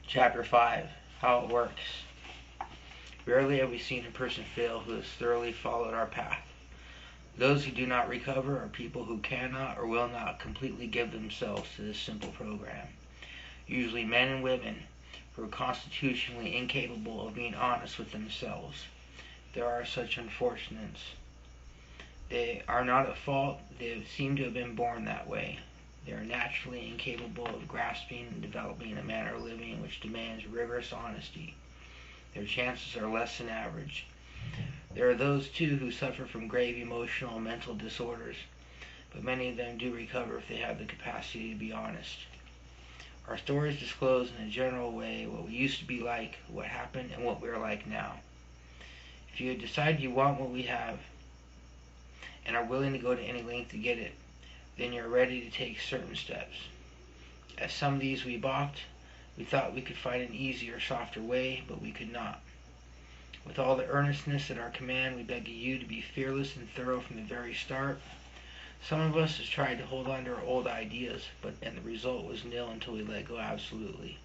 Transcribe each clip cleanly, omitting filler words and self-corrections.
Chapter 5. How it works. Rarely have we seen a person fail who has thoroughly followed our path. Those who do not recover are people who cannot or will not completely give themselves to this simple program. Usually men and women who are constitutionally incapable of being honest with themselves. There are such unfortunates. They are not at fault. They seem to have been born that way. They are naturally incapable of grasping and developing a manner of living which demands rigorous honesty. Their chances are less than average. There are those, too, who suffer from grave emotional and mental disorders, but many of them do recover if they have the capacity to be honest. Our stories disclose in a general way what we used to be like, what happened, and what we are like now. If you decide you want what we have and are willing to go to any length to get it, then you're ready to take certain steps. As some of these we balked, we thought we could find an easier, softer way, but we could not. With all the earnestness at our command, we beg of you to be fearless and thorough from the very start. Some of us has tried to hold on to our old ideas, and the result was nil until we let go absolutely.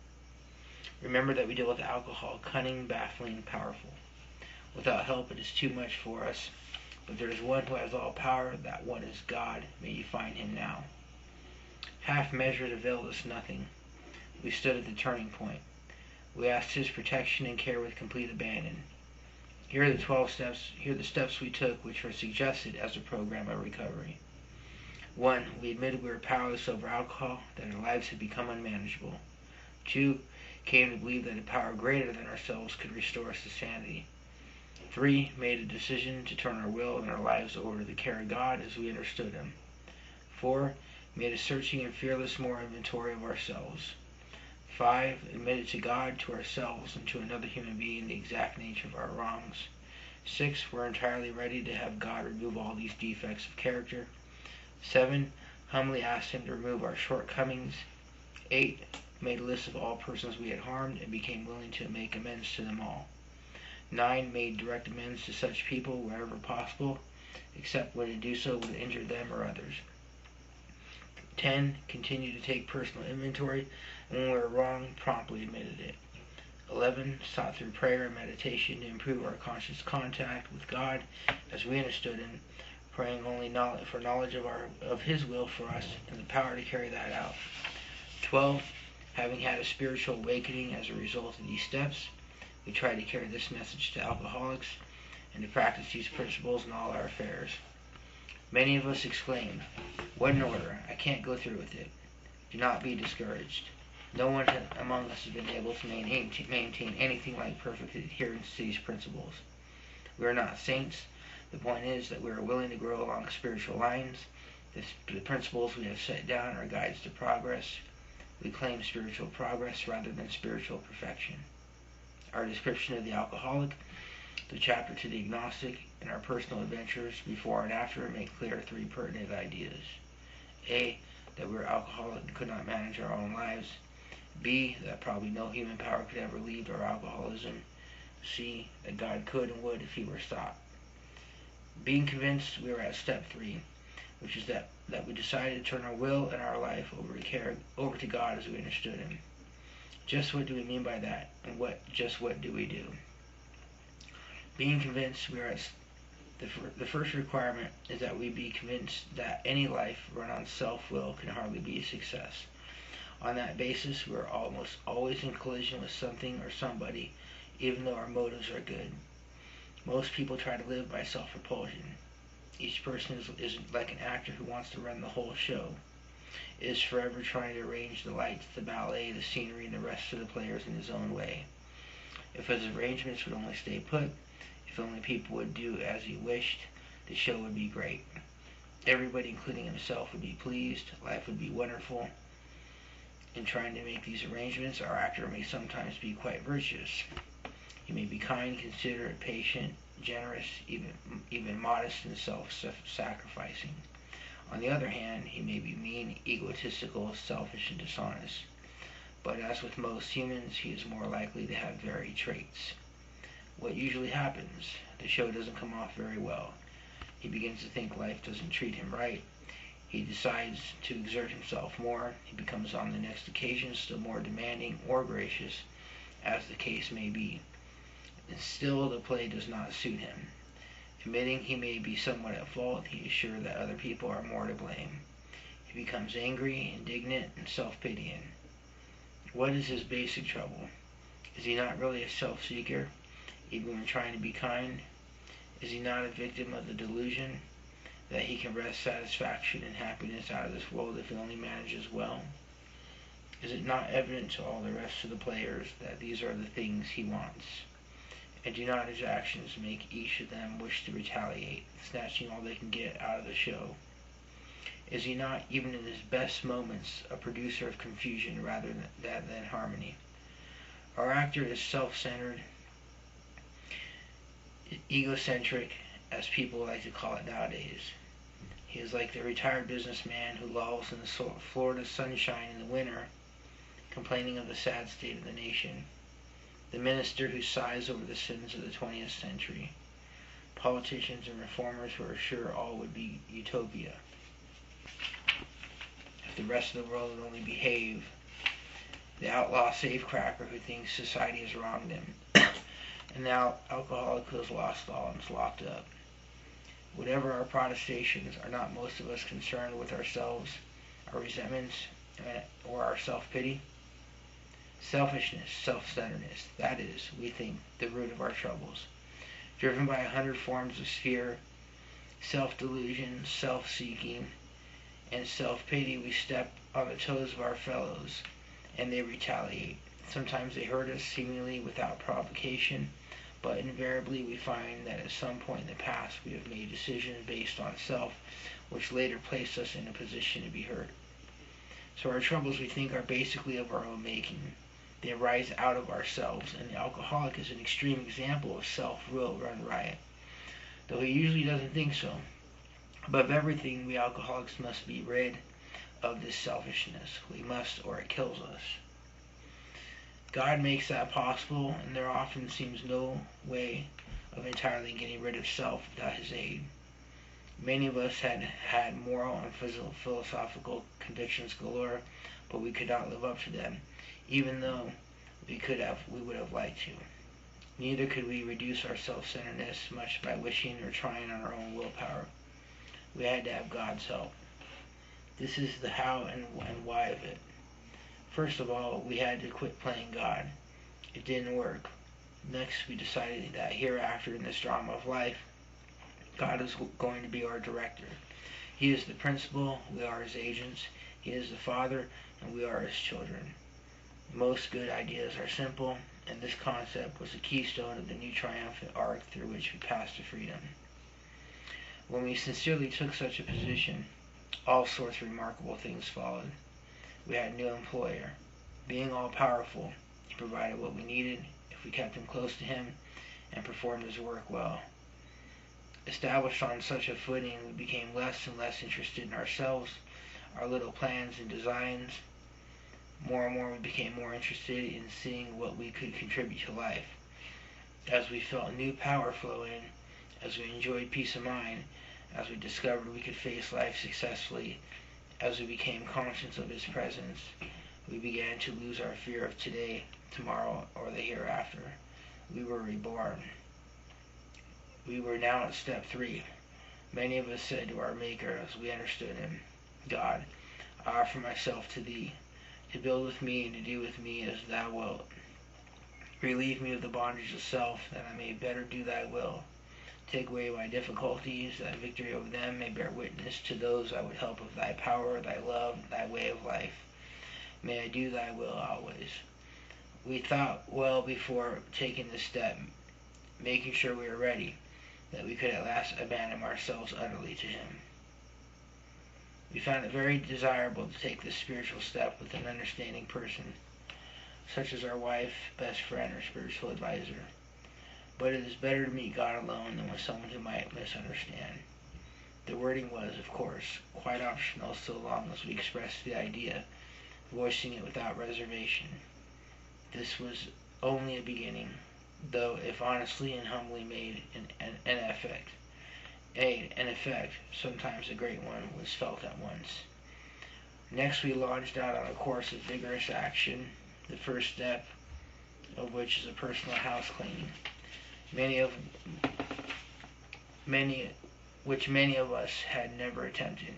Remember that we deal with alcohol, cunning, baffling, powerful. Without help, it is too much for us. But there is one who has all power. That one is God. May you find him now. Half measures availed us nothing. We stood at the turning point. We asked his protection and care with complete abandon. Here are the 12 steps. Here are the steps we took, which were suggested as a program of recovery. 1. We admitted we were powerless over alcohol, that our lives had become unmanageable. 2. Came to believe that a power greater than ourselves could restore us to sanity. 3. Made a decision to turn our will and our lives over to the care of God as we understood him. 4. Made a searching and fearless moral inventory of ourselves. 5. Admitted to God, to ourselves, and to another human being the exact nature of our wrongs. 6. We're entirely ready to have God remove all these defects of character. 7. Humbly asked him to remove our shortcomings. 8. Made a list of all persons we had harmed and became willing to make amends to them all. 9. Made direct amends to such people wherever possible, except when to do so would injure them or others. 10. Continued to take personal inventory, and when we were wrong, promptly admitted it. 11. Sought through prayer and meditation to improve our conscious contact with God as we understood him, praying only for knowledge of his will for us and the power to carry that out. 12. Having had a spiritual awakening as a result of these steps, we try to carry this message to alcoholics and to practice these principles in all our affairs. Many of us exclaim, "What an order! I can't go through with it." Do not be discouraged. No one among us has been able to maintain anything like perfect adherence to these principles. We are not saints. The point is that we are willing to grow along spiritual lines. The principles we have set down are guides to progress. We claim spiritual progress rather than spiritual perfection. Our description of the alcoholic, the chapter to the agnostic, and our personal adventures before and after make clear 3 pertinent ideas. A. That we were alcoholic and could not manage our own lives. B. That probably no human power could ever lead our alcoholism. C. That God could and would if he were stopped. Being convinced, we were at step 3, which is that we decided to turn our will and our life over to God as we understood him. Just what do we mean by that, and what do we do? Being convinced, we are at the first requirement is that we be convinced that any life run on self-will can hardly be a success. On that basis, we are almost always in collision with something or somebody, even though our motives are good. Most people try to live by self-repulsion. Each person is like an actor who wants to run the whole show. Is forever trying to arrange the lights, the ballet, the scenery, and the rest of the players in his own way. If his arrangements would only stay put, if only people would do as he wished, the show would be great. Everybody, including himself, would be pleased. Life would be wonderful. In trying to make these arrangements, our actor may sometimes be quite virtuous. He may be kind, considerate, patient, generous, even modest and self-sacrificing. On the other hand, he may be mean, egotistical, selfish, and dishonest. But as with most humans, he is more likely to have varied traits. What usually happens? The show doesn't come off very well. He begins to think life doesn't treat him right. He decides to exert himself more. He becomes on the next occasion still more demanding or gracious, as the case may be. And still the play does not suit him. Admitting he may be somewhat at fault, he is sure that other people are more to blame. He becomes angry, indignant, and self-pitying. What is his basic trouble? Is he not really a self-seeker, even when trying to be kind? Is he not a victim of the delusion that he can wrest satisfaction and happiness out of this world if he only manages well? Is it not evident to all the rest of the players that these are the things he wants? And do not his actions make each of them wish to retaliate, snatching all they can get out of the show? Is he not, even in his best moments, a producer of confusion rather than harmony? Our actor is self-centered, egocentric, as people like to call it nowadays. He is like the retired businessman who lolls in the Florida sunshine in the winter, complaining of the sad state of the nation. The minister who sighs over the sins of the 20th century. Politicians and reformers who are sure all would be utopia if the rest of the world would only behave. The outlaw safecracker who thinks society has wronged him. And now alcoholic who has lost all and is locked up. Whatever our protestations, are not most of us concerned with ourselves, our resentments, or our self-pity? Selfishness, self-centeredness, that is, we think, the root of our troubles. Driven by 100 forms of fear, self-delusion, self-seeking, and self-pity, we step on the toes of our fellows, and they retaliate. Sometimes they hurt us seemingly without provocation, but invariably we find that at some point in the past we have made decisions based on self, which later place us in a position to be hurt. So our troubles, we think, are basically of our own making. They arise out of ourselves, and the alcoholic is an extreme example of self-will run riot, though he usually doesn't think so. Above everything, we alcoholics must be rid of this selfishness. We must, or it kills us. God makes that possible, and there often seems no way of entirely getting rid of self without his aid. Many of us had moral and philosophical convictions galore, but we could not live up to them, even though we would have liked to. Neither could we reduce our self-centeredness much by wishing or trying on our own willpower. We had to have God's help. This is the how and why of it. First of all, we had to quit playing God. It didn't work. Next, we decided that hereafter in this drama of life, God is going to be our director. He is the principal, we are his agents. He is the Father, and we are his children. Most good ideas are simple, and this concept was the keystone of the new triumphant arc through which we passed to freedom. When we sincerely took such a position, all sorts of remarkable things followed. We had a new employer. Being all-powerful, he provided what we needed if we kept him close to him and performed his work well. Established on such a footing, we became less and less interested in ourselves, our little plans and designs. More and more we became more interested in seeing what we could contribute to life. As we felt new power flow in, as we enjoyed peace of mind, as we discovered we could face life successfully, as we became conscious of his presence, we began to lose our fear of today, tomorrow, or the hereafter. We were reborn. We were now at step 3. Many of us said to our Maker as we understood him, God, I offer myself to thee, to build with me and to do with me as thou wilt. Relieve me of the bondage of self, that I may better do thy will. Take away my difficulties, that victory over them may bear witness to those I would help of thy power, thy love, thy way of life. May I do thy will always. We thought well before taking this step, making sure we were ready, that we could at last abandon ourselves utterly to him. We found it very desirable to take this spiritual step with an understanding person, such as our wife, best friend, or spiritual advisor. But it is better to meet God alone than with someone who might misunderstand. The wording was, of course, quite optional so long as we expressed the idea, voicing it without reservation. This was only a beginning, though if honestly and humbly made an effect. aid and effect, sometimes a great one, was felt at once. Next, we launched out on a course of vigorous action, the first step of which is a personal house cleaning, which many of us had never attempted.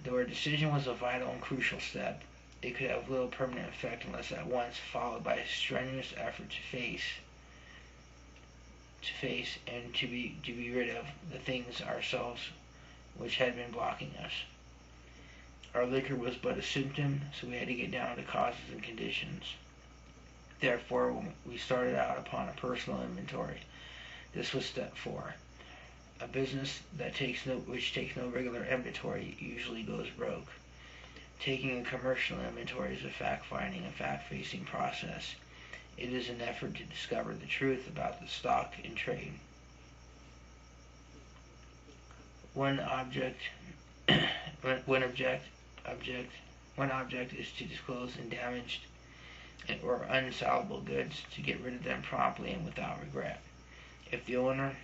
Though our decision was a vital and crucial step, it could have little permanent effect unless at once followed by a strenuous effort to face and to be rid of the things ourselves which had been blocking us. Our liquor was but a symptom, so we had to get down to causes and conditions. Therefore, we started out upon a personal inventory. This was step 4. A business which takes no regular inventory usually goes broke. Taking a commercial inventory is a fact-finding and fact-facing process. It is an effort to discover the truth about the stock in trade. One object is to disclose damaged or unsalvable goods, to get rid of them promptly and without regret. If the owner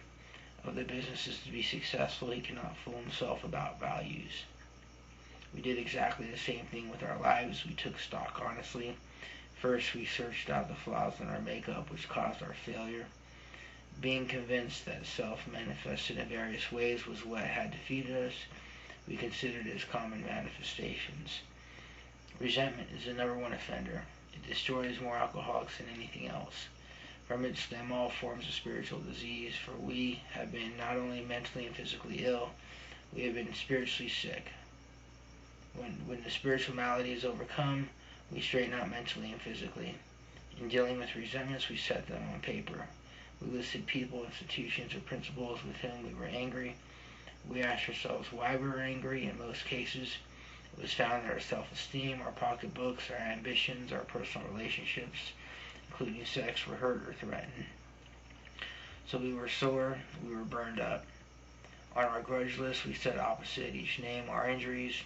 of the business is to be successful, he cannot fool himself about values. We did exactly the same thing with our lives. We took stock honestly. First, we searched out the flaws in our makeup which caused our failure. Being convinced that self manifested in various ways was what had defeated us, we considered it as common manifestations. Resentment is the number one offender. It destroys more alcoholics than anything else. From it stem all forms of spiritual disease, for we have been not only mentally and physically ill, we have been spiritually sick. When the spiritual malady is overcome, we straighten out mentally and physically. In dealing with resentments, we set them on paper. We listed people, institutions, or principles with whom we were angry. We asked ourselves why we were angry. In most cases, it was found that our self-esteem, our pocketbooks, our ambitions, our personal relationships, including sex, were hurt or threatened. So we were sore, we were burned up. On our grudge list, we set opposite each name our injuries.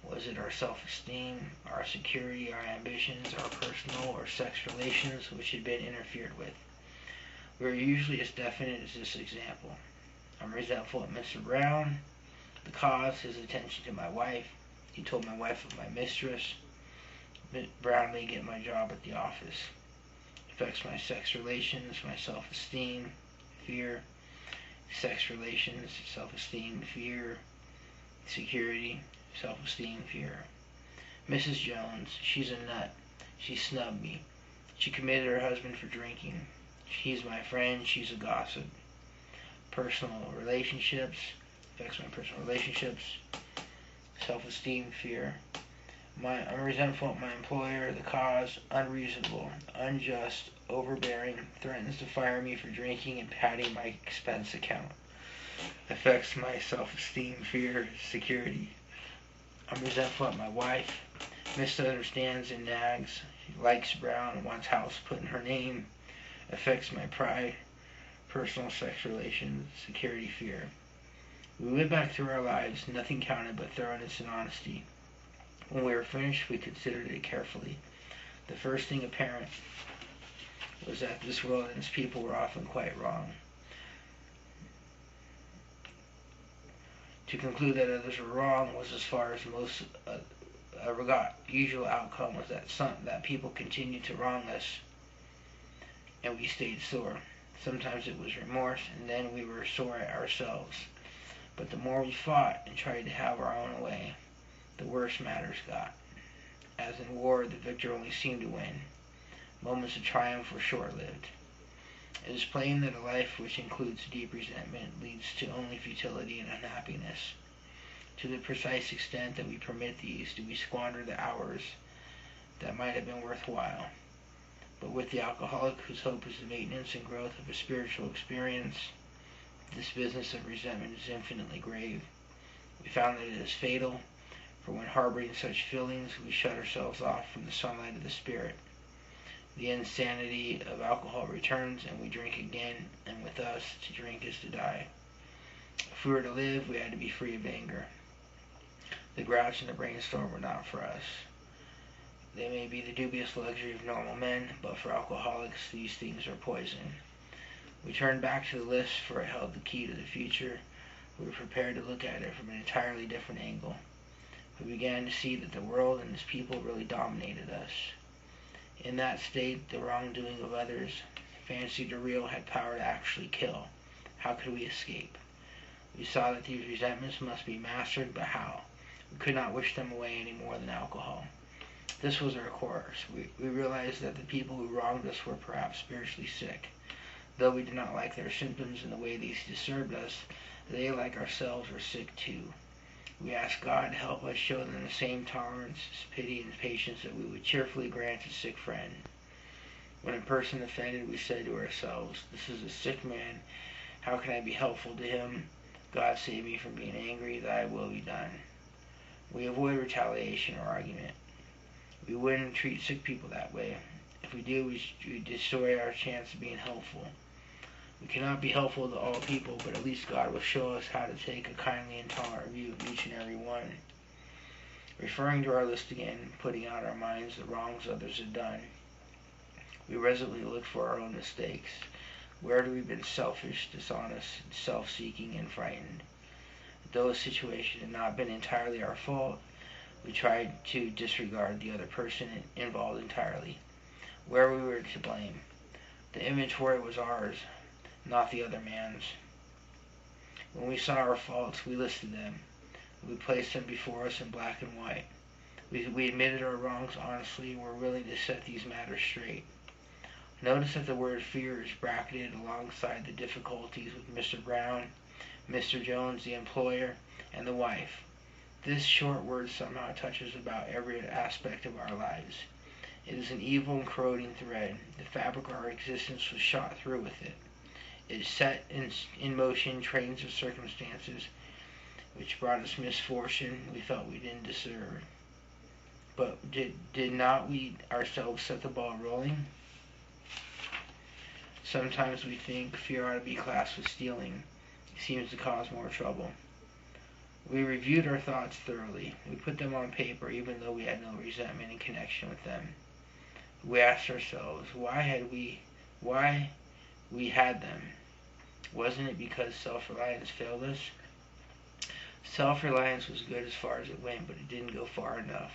Was it our self-esteem, our security, our ambitions, our personal or sex relations which had been interfered with? We are usually as definite as this example. I'm resentful at Mr. Brown. The cause, his attention to my wife. He told my wife of my mistress. Brown may get my job at the office. Affects my sex relations, my self-esteem, fear. Sex relations, self-esteem, fear. Security, self-esteem, fear. Mrs. Jones, she's a nut. She snubbed me. She committed her husband for drinking. He's my friend, she's a gossip. Personal relationships, affects my personal relationships. Self-esteem, fear. I'm resentful at my employer. The cause, unreasonable, unjust, overbearing, threatens to fire me for drinking and padding my expense account. Affects my self-esteem, fear, security. I'm resentful at my wife. Misunderstands and nags. She likes Brown and wants house put in her name. Affects my pride, personal sex relations, security, fear. We went back through our lives, nothing counted but thoroughness and honesty. When we were finished, we considered it carefully. The first thing apparent was that this world and its people were often quite wrong. To conclude that others were wrong was as far as most usual outcome was that people continued to wrong us, and we stayed sore. Sometimes it was remorse, and then we were sore at ourselves. But the more we fought and tried to have our own way, the worse matters got. As in war, the victor only seemed to win. Moments of triumph were short-lived. It is plain that a life which includes deep resentment leads to only futility and unhappiness. To the precise extent that we permit these, do we squander the hours that might have been worthwhile. But with the alcoholic whose hope is the maintenance and growth of a spiritual experience, this business of resentment is infinitely grave. We found that it is fatal, for when harboring such feelings, we shut ourselves off from the sunlight of the Spirit. The insanity of alcohol returns, and we drink again, and with us, to drink is to die. If we were to live, we had to be free of anger. The grouch and the brainstorm were not for us. They may be the dubious luxury of normal men, but for alcoholics, these things are poison. We turned back to the list, for it held the key to the future. We were prepared to look at it from an entirely different angle. We began to see that the world and its people really dominated us. In that state, the wrongdoing of others, fancied or real, had power to actually kill. How could we escape? We saw that these resentments must be mastered, but how? We could not wish them away any more than alcohol. This was our course. We realized that the people who wronged us were perhaps spiritually sick. Though we did not like their symptoms and the way these disturbed us, they, like ourselves, were sick too. We asked God to help us show them the same tolerance, pity, and patience that we would cheerfully grant a sick friend. When a person offended, we said to ourselves, "This is a sick man. How can I be helpful to him? God save me from being angry. Thy will be done." We avoid retaliation or argument. We wouldn't treat sick people that way. If we do, we destroy our chance of being helpful. We cannot be helpful to all people, but at least God will show us how to take a kindly and tolerant view of each and every one. Referring to our list again, putting out our minds the wrongs others have done, we resolutely look for our own mistakes. Where have we been selfish, dishonest, self-seeking, and frightened? Though a situation had not been entirely our fault, we tried to disregard the other person involved entirely. Where we were to blame. The inventory was ours, not the other man's. When we saw our faults, we listed them. We placed them before us in black and white. We admitted our wrongs honestly and were willing to set these matters straight. Notice that the word fear is bracketed alongside the difficulties with Mr. Brown, Mr. Jones, the employer, and the wife. This short word somehow touches about every aspect of our lives. It is an evil and corroding thread. The fabric of our existence was shot through with it. It set in motion trains of circumstances which brought us misfortune we felt we didn't deserve. But did not we ourselves set the ball rolling? Sometimes we think fear ought to be classed with stealing. It seems to cause more trouble. We reviewed our thoughts thoroughly. We put them on paper even though we had no resentment in connection with them. We asked ourselves, why we had them. Wasn't it because self-reliance failed us? Self-reliance was good as far as it went, but it didn't go far enough.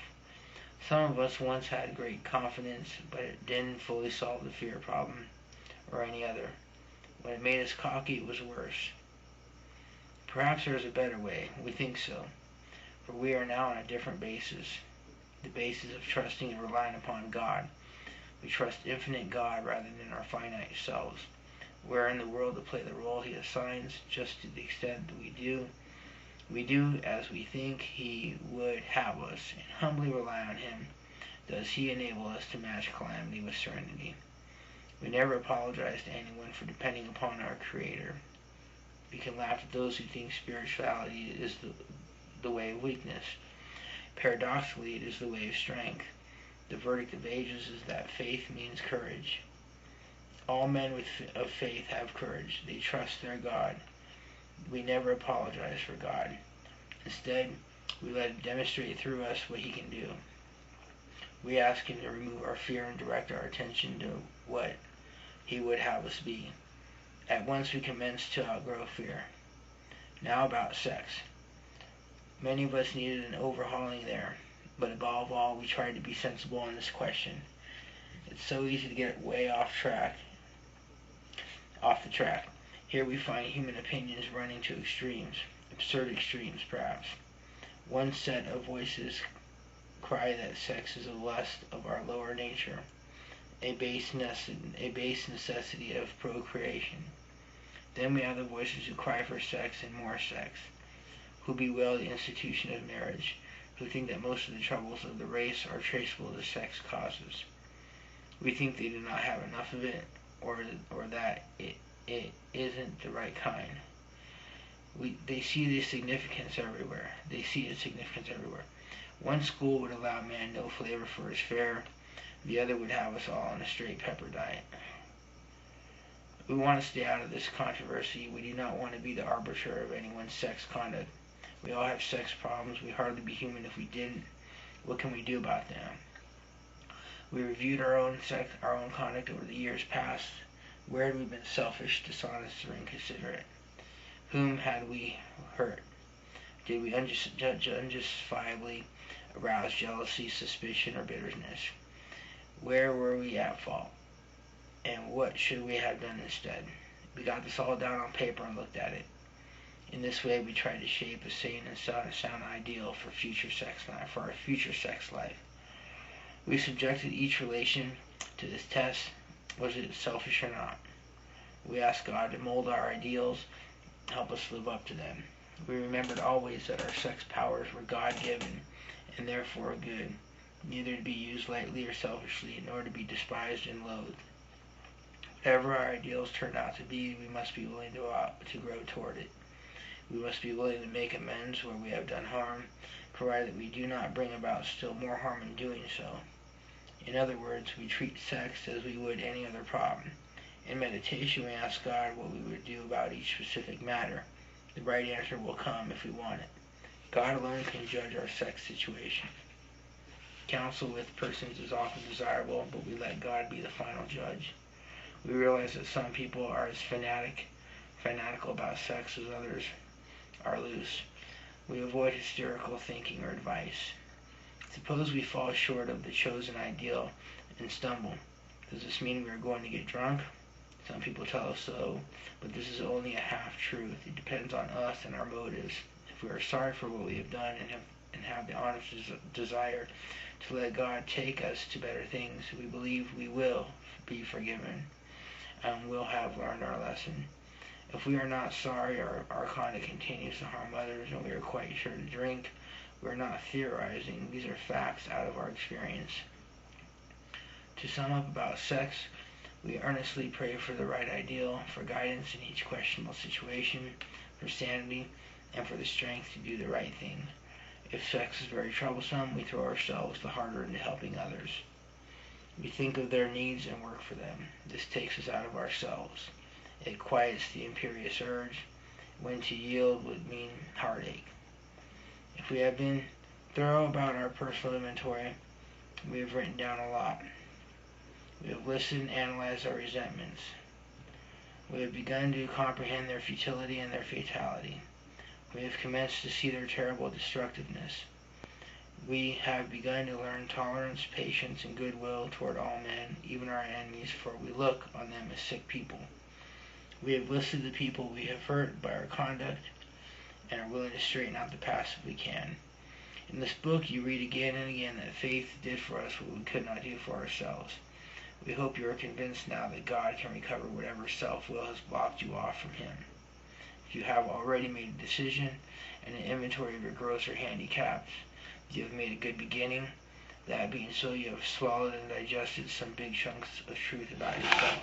Some of us once had great confidence, but it didn't fully solve the fear problem, or any other. When it made us cocky, it was worse. Perhaps there is a better way. We think so. For we are now on a different basis. The basis of trusting and relying upon God. We trust infinite God rather than our finite selves. We're in the world to play the role He assigns, just to the extent that we do as we think He would have us, and humbly rely on Him. Does He enable us to match calamity with serenity? We never apologize to anyone for depending upon our Creator. We can laugh at those who think spirituality is the way of weakness. Paradoxically, it is the way of strength. The verdict of ages is that faith means courage. All men of faith have courage. They trust their God. We never apologize for God. Instead, we let Him demonstrate through us what He can do. We ask Him to remove our fear and direct our attention to what He would have us be. At once we commence to outgrow fear. Now about sex. Many of us needed an overhauling there, but above all, we tried to be sensible on this question. It's so easy to get way off the track. Here we find human opinions running to extremes, absurd extremes perhaps. One set of voices cry that sex is a lust of our lower nature, a base necessity of procreation. Then we have the voices who cry for sex and more sex, who bewail the institution of marriage, who think that most of the troubles of the race are traceable to sex causes. We think they do not have enough of it, or that it isn't the right kind. They see the significance everywhere. One school would allow man no flavor for his fare. The other would have us all on a straight pepper diet. We want to stay out of this controversy. We do not want to be the arbiter of anyone's sex conduct. We all have sex problems. We'd hardly be human if we didn't. What can we do about them? We reviewed our own conduct over the years past. Where had we been selfish, dishonest, or inconsiderate? Whom had we hurt? Did we unjustifiably arouse jealousy, suspicion, or bitterness? Where were we at fault? And what should we have done instead? We got this all down on paper and looked at it. In this way, we tried to shape a sane and sound ideal for our future sex life. We subjected each relation to this test. Was it selfish or not? We asked God to mold our ideals, help us live up to them. We remembered always that our sex powers were God-given and therefore good, neither to be used lightly or selfishly, nor to be despised and loathed. Whatever our ideals turn out to be, we must be willing to grow toward it. We must be willing to make amends where we have done harm, provided that we do not bring about still more harm in doing so. In other words, we treat sex as we would any other problem. In meditation, we ask God what we would do about each specific matter. The right answer will come if we want it. God alone can judge our sex situation. Counsel with persons is often desirable, but we let God be the final judge. We realize that some people are as fanatical about sex as others are loose. We avoid hysterical thinking or advice. Suppose we fall short of the chosen ideal and stumble. Does this mean we are going to get drunk? Some people tell us so, but this is only a half-truth. It depends on us and our motives. If we are sorry for what we have done and have the honest desire to let God take us to better things, we believe we will be forgiven and will have learned our lesson. If we are not sorry or our conduct continues to harm others and we are quite sure to drink, we are not theorizing. These are facts out of our experience. To sum up about sex, we earnestly pray for the right ideal, for guidance in each questionable situation, for sanity, and for the strength to do the right thing. If sex is very troublesome, we throw ourselves the harder into helping others. We think of their needs and work for them. This takes us out of ourselves. It quiets the imperious urge, when to yield would mean heartache. If we have been thorough about our personal inventory, we have written down a lot. We have listened and analyzed our resentments. We have begun to comprehend their futility and their fatality. We have commenced to see their terrible destructiveness. We have begun to learn tolerance, patience, and goodwill toward all men, even our enemies, for we look on them as sick people. We have listed the people we have hurt by our conduct and are willing to straighten out the past if we can. In this book, you read again and again that faith did for us what we could not do for ourselves. We hope you are convinced now that God can recover whatever self-will has blocked you off from Him. If you have already made a decision and an inventory of your growths or handicaps, you have made a good beginning. That being so, you have swallowed and digested some big chunks of truth about yourself.